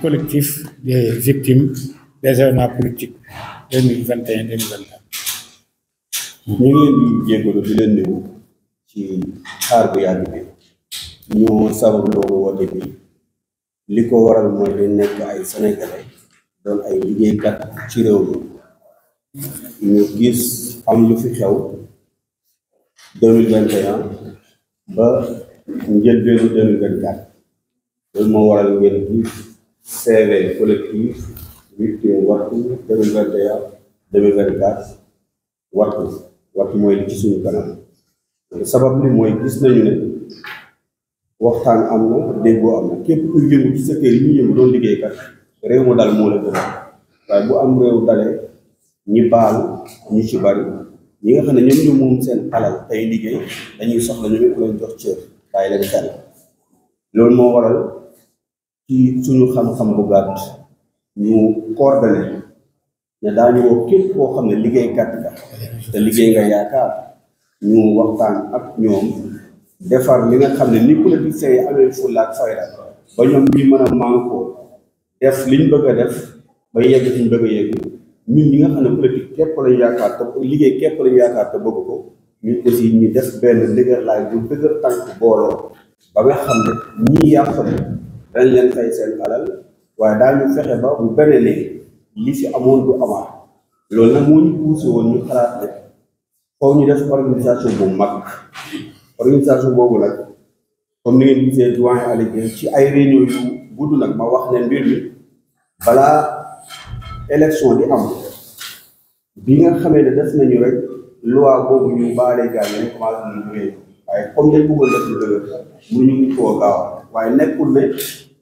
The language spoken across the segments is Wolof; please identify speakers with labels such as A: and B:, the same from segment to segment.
A: collectif des victimes des événements politiques 2021-2024.
B: ñu ngi leen di jégalu di leen nuyu ci xaar bu yàgg bi ñu sabab loolu woote bi li ko waral mooy dañ nekk ay sénégalais doon ay liggéeykat ci réew mi ñu gis am lu fi xew 2021 ba njëlbeenu 2024 loolu moo waral ngeen gis CV collectif victime waxtu 2021 2024 waxtu mooy li ci suñu kanam sabab li mooy gis nañu ne waxtaan am na déggoo am na képp kuy yëngu ci sa kër yi ñu yëngu doon liggéeykat réew mu dal moo la gën waaye bu am réew dalee ñi baal ñu ci bari ñi nga xam ne ñoom ñu moom seen alal tey liggéey dañuy soxla ñu ku leen jox cër bàyyi leen xel loolu moo waral ci suñu xam-xam bu gàtt ñu coordonné ne daañu woo képp koo xam ne liggéeykat la te liggéey nga yaakaar ñu waxtaan ak ñoom defar li nga xam ne ni politiciens yi amee fulla ak fayda ba ñoom ñi mën a mànkoo def liñ bëgg a def ba yegg fiñ bëgg a yegg ñun ñi nga xam ne politique képp lañu yaakaar te liggéey képp lañu yaakaar te bëgg ko ñun aussi ñu def benn dëgër laay bu dëgër tànk booloo ba nga xam ne ñii yàqale dañ leen fay seen alal waaye daañu fexe ba bu beneen li fi amoon du amaat loolu nag moo ñu poussé woon ñu xalaat ne foofu ñu def organisation bu mag organisation boobu nag comme ni ngeen gisee doyen Aliou ci ay réunion yu gudd nag ma wax ne mbir mi balaa élection di am bi nga xamee ne def nañu rek loi boobu ñu baalee gars yi ñu commencé nañu wéy waaye comme dañ bëggoon def lu dëgër mënuñu koo gaaw waaye nekkul ne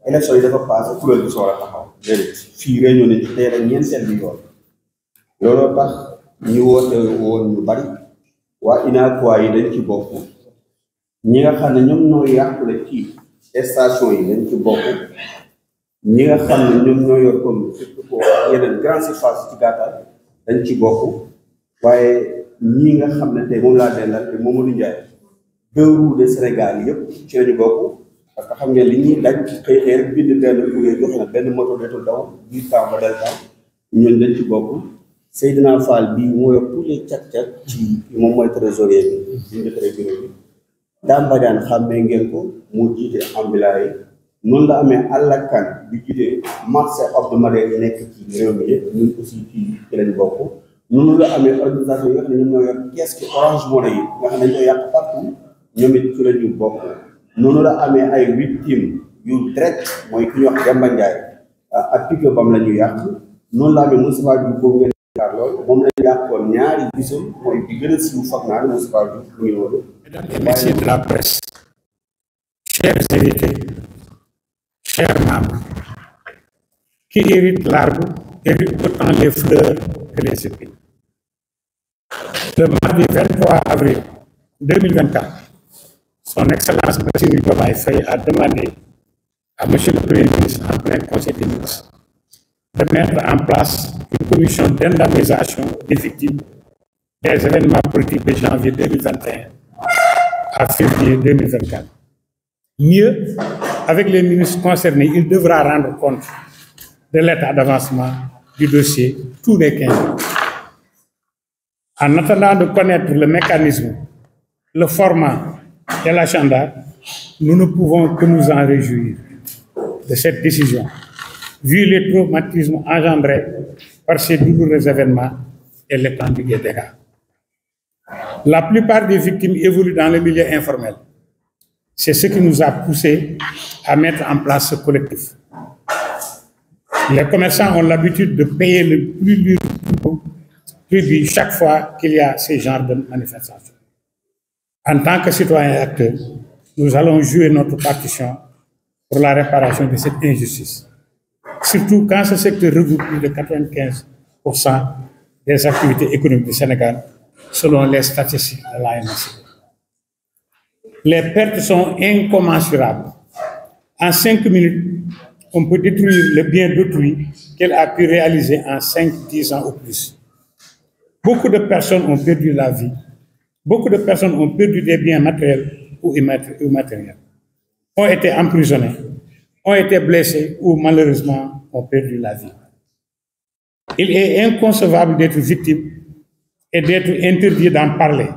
B: élection yi dafa passé kuréel bi soor a taxaw déedéet fii réunion nañ ci tey rek ñeenteel bi yoon looloo tax ñu woote woon ñu bari waa UNACOIS yi dañ ci bokk ñi nga xam ne ñoom ñoo yàqule ci station yi dañ ci bokk ñi nga xam ne ñoom ñoo yor comme surtout yeneen grande surface ci gàttal dañ ci bokk waaye ñii nga xam ne tey moom laa dellal te Mamadou Ndiaye deux roues de Sénégal yëpp ci lañu bokk parce que xam ngeen li ñuy daj xëy xëy rek bind benn kuréel joxe na benn moto deetul daw biir temps ba del temps ñun dañ ci bokk Seydina Fall bii moo yor tous les cag-cag ci moom mooy trésorier bi bind très bureau bi Dame Badiane xàmmee ngeen ko mu jiite ambulant yi noonu la amee àllakan bi jiite marché hebdomadaire yi nekk ci réew mi yëpp ñun aussi ci lañ bokk noonu la amee organisation yi nga xam ne ñoom ñoo yor kees ki Orange Money yi nga xam ne ñoo yàq partout ñoom it ci la ñu bokk noonu la amee ay victimes yu direct mooy ki ñuy wax Demba Ndiaye ak pique bam la ñu yàq noonu la amee Moustapha Diouf boobu ngeen yaakaar lool moom lañ yàqoon ñaari bisam mooy bi gën a siiw foog naa ne Moustapha Diouf mu ngi loolu.
A: Mesdames et messieurs de la presse, chers invités, chers membres, qui hérite l'arbre hérite autant les fleurs que les épines. Le mardi 23 avril 2024, Son Excellence Bassirou Diomaye Faye a demandé à M. le Premier ministre en plein Conseil des ministres de mettre en place une commission d'indemnisation des victimes des événements politiques de janvier 2021 à février 2024. Mieux, avec les ministres concernés, il devra rendre compte de l'état d'avancement du dossier tous les 15 jours. En attendant de connaître le mécanisme, le format et l'agenda, nous ne pouvons que nous en réjouir de cette décision, vu les traumatismes engendrés par ces douloureux événements et l'étendue des dégâts. La plupart des victimes évoluent dans le milieu informel. C'est ce qui nous a poussés à mettre en place ce collectif. Les commerçants ont l'habitude de payer le plus chaque fois qu'il y a ce genre de manifestations. En tant que citoyens et acteurs, nous allons jouer notre partition pour la réparation de cette injustice. Surtout quand ce secteur regroupe plus de 95% des activités économiques du Sénégal, selon les statistiques de l'ANSD. Les pertes sont incommensurables. En 5 minutes, on peut détruire le bien d'autrui qu'elle a pu réaliser en 5-10 ans ou plus. Beaucoup de personnes ont perdu la vie. Beaucoup de personnes ont perdu des biens matériels ou immatériels, ont été emprisonnés, ont été blessés ou malheureusement ont perdu la vie. Il est inconcevable d'être victime et d'être interdit d'en parler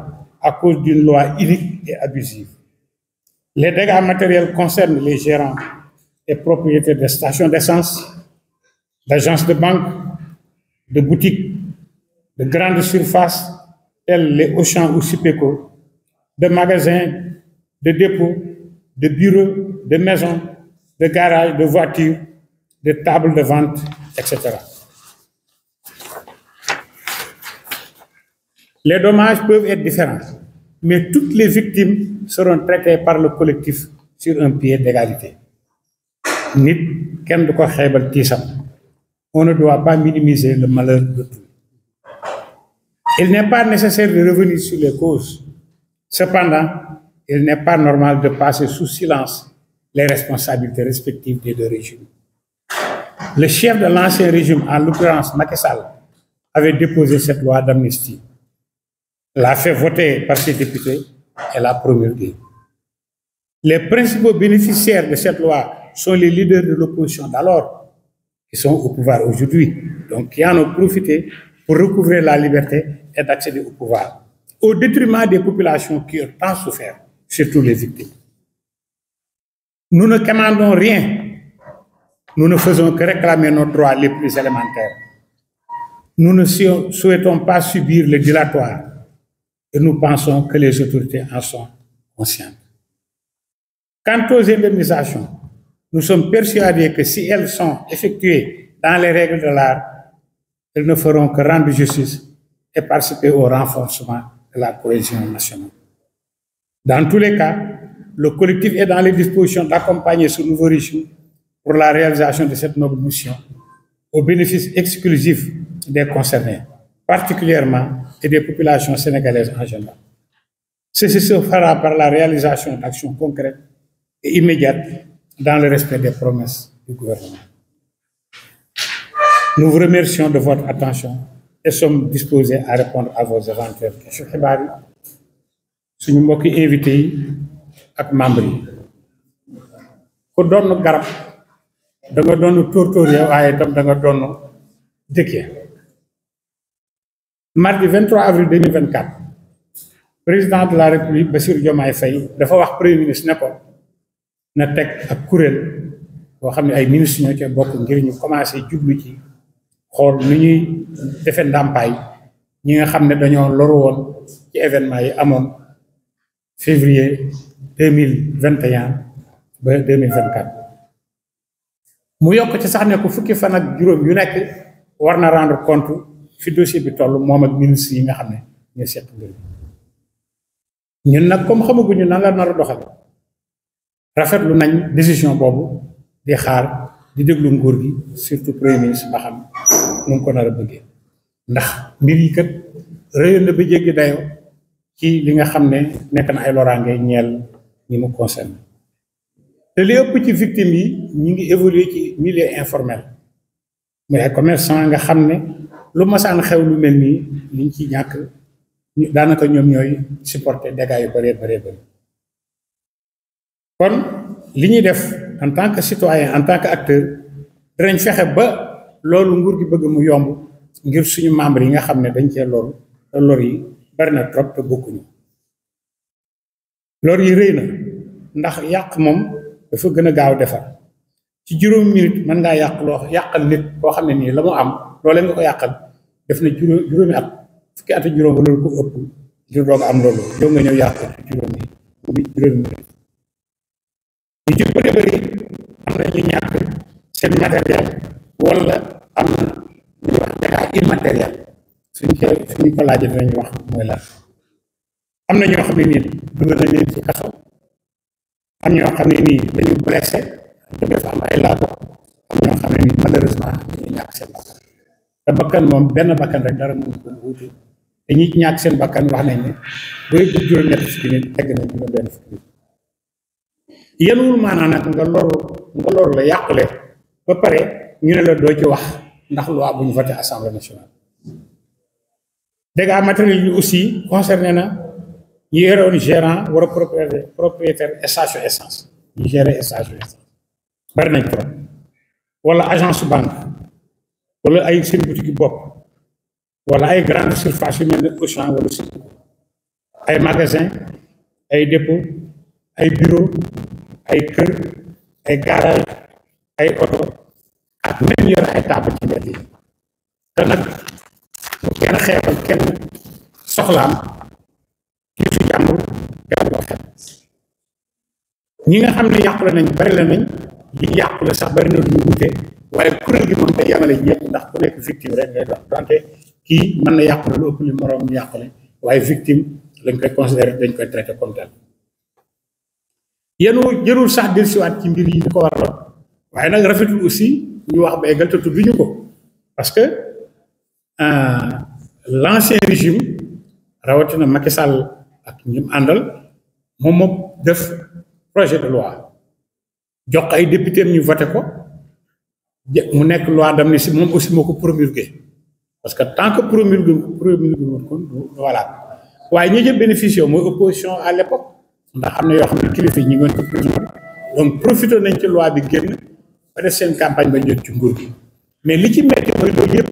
A: à cause d'une loi inique et abusive. Les dégâts matériels concernent les gérants et propriétaires de stations d'essence, d'agences de banque, de boutiques, de grandes surfaces telles les Auchan ou Supeco, de magasins, de dépôts, de bureaux, de maisons, de garages, de voitures, de tables de vente, etc. Les dommages peuvent être différents, mais toutes les victimes seront traitées par le collectif sur un pied d'égalité. Nit kenn du ko xeebal tiisam. On ne doit pas minimiser le malheur de tout. Il n'est pas nécessaire de revenir sur les causes. Cependant, il n'est pas normal de passer sous silence les responsabilités respectives des deux régimes. Le chef de l'ancien régime, en l'occurrence Macky Sall, avait déposé cette loi d'amnistie, l'a fait voter par ses députés et l'a promulguée. Les principaux bénéficiaires de cette loi sont les leaders de l'opposition d'alors, qui sont au pouvoir aujourd'hui, donc qui en ont profité pour recouvrer la liberté et d'accéder au pouvoir, au détriment des populations qui ont tant souffert, surtout les victimes. Nous ne commandons rien, nous ne faisons que réclamer nos droits les plus élémentaires. Nous ne souhaitons pas subir le dilatoire et nous pensons que les autorités en sont conscientes. Quant aux indemnisations, nous sommes persuadés que si elles sont effectuées dans les règles de l'art, elles ne feront que rendre justice et participer au renforcement de la cohésion nationale. Dans tous les cas, le collectif est dans les dispositions d'accompagner ce nouveau régime pour la réalisation de cette noble mission, au bénéfice exclusif des concernés, particulièrement et des populations sénégalaises en général. Ceci se fera par la réalisation d'actions concrètes et immédiates dans le respect des promesses du gouvernement. Nous vous remercions de votre attention et sommes disposés à répondre à vos éventuelles questions. Suñu mbokki invité yi ak membres yi ku doon garab da nga doon tóortóor ya waaye itam da nga doon dëkk ya. Mardi 23 avril 2024 président de la République Bassirou Diomaye Faye dafa wax premier ministre ne ko na teg ak kuréel boo xam ne ay ministres ñoo ci bokk ngir ñu commencé jublu ci xool nu ñuy defee ndàmpaay ñi nga xam ne dañoo loru woon ci événement yi amoon février 2021 ba 2024. mu yokk ci sax ne ko fukki fan ak juróom yu nekk war na rendre compte fi dossier bi toll moom ak ministre yi nga xam ne ñoo seq mbir mi. ñun nag comme xamaguñu nan la nar a doxal rafetlu nañ décision boobu di xaar di déglu nguur gi surtout premier ministre ba xam nu mu ko nar a bëggee ndax mbir yi kat réyoon na ba jéggi dayoo ci li nga xam ne nekk na ay loraange ñeel ñi mu concerne. te li ëpp ci victimes yi ñu ngi évoluer ci milieu informel muy ay commerçant nga xam ne lu masaan xew lu mel nii liñ ci ñàkk daanaka ñoom ñooy supporter dégâts yu bëree bëri. kon li ñuy def en tant que citoyen en tant que acteur dinañ fexe ba loolu nguur gi bëgg mu yomb ngir suñu membres yi nga xam ne dañ cee loru te lor yi bari na trop te bokkuñu. lor yi rëy na ndax yàq moom dafa gën a gaaw defar ci juróomi minute mën ngaa yàqal nit koo xam ne nii la mu am loolee nga ko yàqal def na juróomi at fukki at juróom wala lu ko ëpp ngir doog am loolu yow nga ñëw yàq ci juróomi minute. ñu ci bëri am na ñu ñàkk seen matériel wala am na ñu wax dégâts immatériel suñu ko laajee dinañu wax mooy lan. am na ñoo xam ne nii dugal nañ leen ci kaso am ñoo xam ne nii dañu blessé te dafa am ay laago am ñoo xam ne nii malheureusement dañu ñàkk seen bakkan te bakkan moom benn bakkan rek dara mënu ko wuute te ñi ñàkk seen bakkan wax nañ ne booy bu juróom-ñett fukki nit egg nañ juróom benn fukki nit. yenuwul maanaam nag nga loru la yàqule ba pare ñu ne la doo ci wax ndax loi bu ñu voté assemblée nationale. dégâts matériels yi aussi concerné na ñi yore woon gérant wala propriétaire station essence ñu gérer station essence bari nañ trop wala agence banque wala ay seen boutique bopp wala ay grande surface yu mel ne Auchan wala si ay magasin ay dépôt ay bureau ay kër ay garage ay oto ak même yor ay table ci mbedd yi te nag bu kenn xeebal kenn soxlaam ci su jàmbur kenn ko xeeb ñi nga xam ne yàqule nañ bari la nañ yi yàqule sax bari na lu ñu wute waaye kuréel gi moom day yamale ñëpp ndax ku nekk victime rek ngay dox donte kii mën na yàqule lu ëpp li moroom ñu yàqule waaye victime lañ koy considéré dañ koy traité comme tel yéen jërul sax dellusiwaat ci mbir yi di ko waraloon waaye nag rafetul aussi ñu wax ba eggal te tudduñu ko parce que l'ancien régime rawatina Macky Sall ak ñi mu àndal moom moo def projet de loi jox ay député ñu voté ko mu nekk loi d'amnistie moom aussi moo ko promulgué parce que tant que promulgué woon ko voilà waaye ñi jël bénéficié mooy opposition à l'époque ndax am na yoo xam ne kilifa yi ñu ngi woon ci prison donc profité nañ ci loi bi génn ba def seen campagne ba jot ci nguur gi mais li ci metti mooy loolu yëpp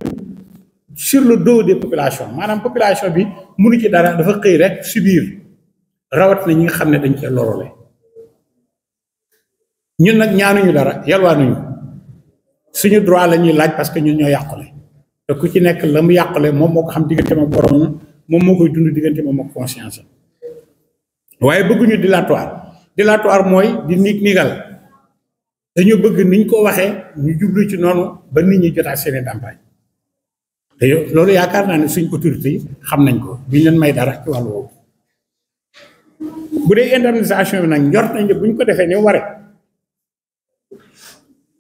A: sur le dos des populations maanaam population bi mënu ci dara dafa xëy rek subir rawat na ñi nga xam ne dañ cee lorole ñun nag ñaanuñu dara yalwaanuñu suñu droit la ñuy laaj parce que ñun ñoo yàqule te ku ci nekk la mu yàqule moom moo ko xam diggante ma borom moom moo koy dund diggante moom ak conscience waaye bëgguñu dilatoire mooy di nigal dañoo bëgg niñ ko waxee ñu jublu ci noonu ba nit ñi jotaat seeni ndàmpaay te loolu yaakaar naa ne suñ autorité yi xam nañ ko biñ leen may dara ci wàllu woowu bu dee indemnisation bi nag njort nañ ne buñ ko defee ni ware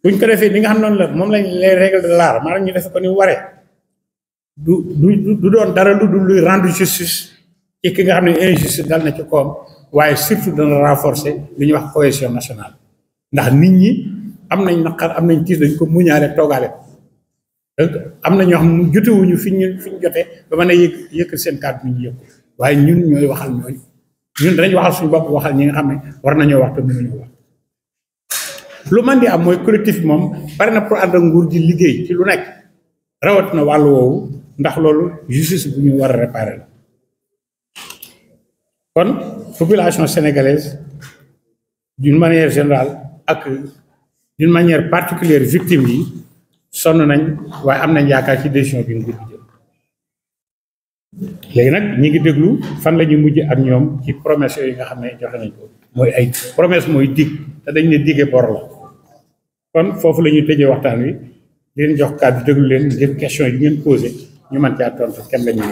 A: buñ ko defee ni nga xam noonu la moom lañ les règles de l'art maanaam ñu defe ko ni ware du doon dara lu dul luy rendre justice ci ki nga xam ne injustice dal na ci koom waaye surtout dana renforcer li ñuy wax cohésion nationale ndax nit ñi am nañ naqar am nañ tiis dañ ko muñaale toogaale am na ñoo xam ne jotewuñu fi ñu jotee ba mën a yëkk seen kàddu ñu yëg waaye ñun ñooy waxal ñooñu ñun danañ waxal suñu bopp waxal ñi nga xam ne war nañoo wax te mënuñu wax lu man di am mooy collectif bi moom bari na pour ànd ak nguur gi liggéey ci lu nekk rawat na wàllu woowu ndax loolu justice bu ñu war a réparer la kon population sénégalaise d'une manière générale ak d'une manière particulière victime yi sonn nañ waaye am nañ yaakaar ci décision bi nguur gi jël léegi nag ñi ngi déglu fan la ñu mujj ak ñoom ci promesse yooyu nga xam ne joxe nañ ko mooy ay promesse mooy dig te dañ ne digee bor la kon foofu la ñuy tëjee waxtaan wi di leen jox kàddu déglu leen ngeen question yi ngeen posé ñu mën caa tontu kenn la ñu